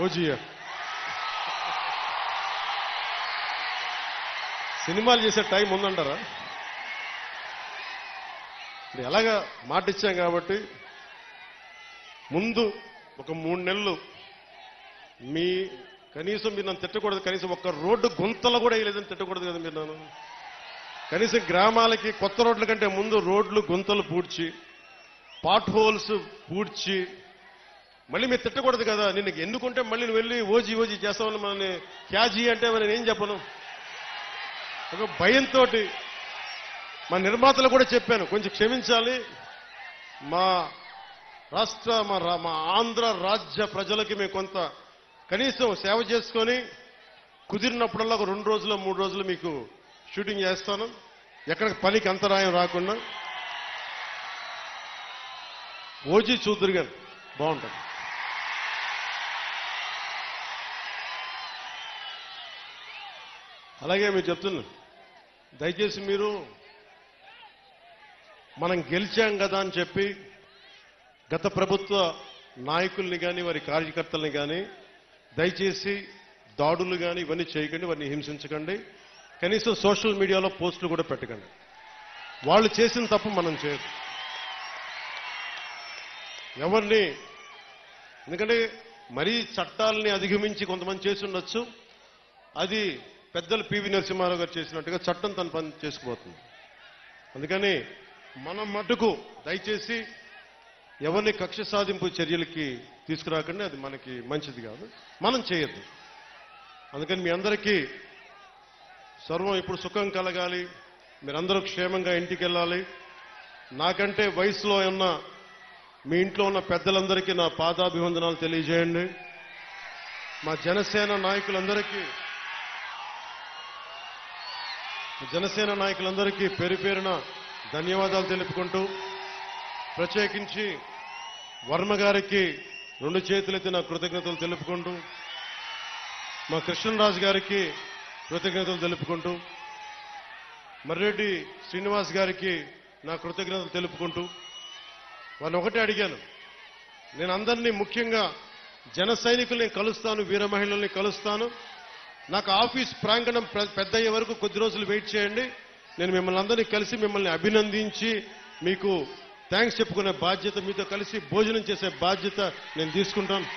ఓజీయా సినిమాలు చేసే టైం ఉందంటారా? ఎలాగా మాట ఇచ్చాం కాబట్టి ముందు ఒక 3 నెలలు మీ కనీసం మీరు నన్ను తిట్టకూడదు. కనీసం ఒక్క రోడ్డు గుంతలు కూడా వేయలేదని తిట్టకూడదు కదా మీరు నన్ను. కనీసం గ్రామాలకి కొత్త రోడ్ల కంటే ముందు రోడ్లు గుంతలు పూడ్చి పాట్ హోల్స్ పూడ్చి మళ్ళీ మీరు తిట్టకూడదు కదా. నిన్ను ఎందుకుంటే మళ్ళీ నువ్వు వెళ్ళి ఓజీ చేస్తామని మనల్ని క్యాజీ అంటే నేను ఏం చెప్పను. ఒక భయంతో మా నిర్మాతలు కూడా చెప్పాను, కొంచెం క్షమించాలి. మా రాష్ట్ర మా ఆంధ్ర రాజ్య ప్రజలకి మేము కొంత కనీసం సేవ చేసుకొని కుదిరినప్పుడల్లా ఒక 2 రోజులు 3 రోజులు మీకు షూటింగ్ చేస్తాను, ఎక్కడ పనికి అంతరాయం రాకుండా. ఓజీ చూద్దరు గారు బాగుంటుంది. అలాగే మీరు చెప్తున్నా, దయచేసి మీరు మనం గెలిచాం కదా అని చెప్పి గత ప్రభుత్వ నాయకుల్ని కానీ వారి కార్యకర్తల్ని కానీ దయచేసి దాడులు కానీ ఇవన్నీ చేయకండి, వారిని హింసించకండి. కనీసం సోషల్ మీడియాలో పోస్టులు కూడా పెట్టకండి. వాళ్ళు చేసిన తప్పు మనం చేయదు ఎవరిని. ఎందుకంటే మరీ చట్టాలని అధిగమించి కొంతమంది చేసి ఉండొచ్చు. అది పెద్దలు పివి నరసింహారావు గారు చేసినట్టుగా చట్టం తన పని చేసుకుపోతుంది. అందుకని మనం మటుకు దయచేసి ఎవరిని కక్ష సాధింపు చర్యలకి తీసుకురాకండి, అది మనకి మంచిది కాదు, మనం చేయొద్దు. అందుకని మీ అందరికీ సర్వం ఇప్పుడు సుఖం కలగాలి, మీరందరూ క్షేమంగా ఇంటికి వెళ్ళాలి. నాకంటే వయసులో ఉన్న మీ ఇంట్లో ఉన్న పెద్దలందరికీ నా పాదాభివందనాలు తెలియజేయండి. మా జనసేన నాయకులందరికీ పేరు పేరున ధన్యవాదాలు తెలుపుకుంటూ, ప్రత్యేకించి వర్మ గారికి 2 చేతులెత్తి నా కృతజ్ఞతలు తెలుపుకుంటూ, మా కృష్ణరాజు గారికి కృతజ్ఞతలు తెలుపుకుంటూ, మర్రెడ్డి శ్రీనివాస్ గారికి నా కృతజ్ఞతలు తెలుపుకుంటూ, వాళ్ళు ఒకటే అడిగాను, నేను అందరినీ ముఖ్యంగా జన సైనికుల్ని కలుస్తాను, వీర మహిళల్ని కలుస్తాను, నాకు ఆఫీస్ ప్రాంగణం పెద్ద అయ్యే వరకు కొద్ది రోజులు వెయిట్ చేయండి, నేను మిమ్మల్ని అందరినీ కలిసి మిమ్మల్ని అభినందించి మీకు థ్యాంక్స్ చెప్పుకునే బాధ్యత, మీతో కలిసి భోజనం చేసే బాధ్యత నేను తీసుకుంటాను.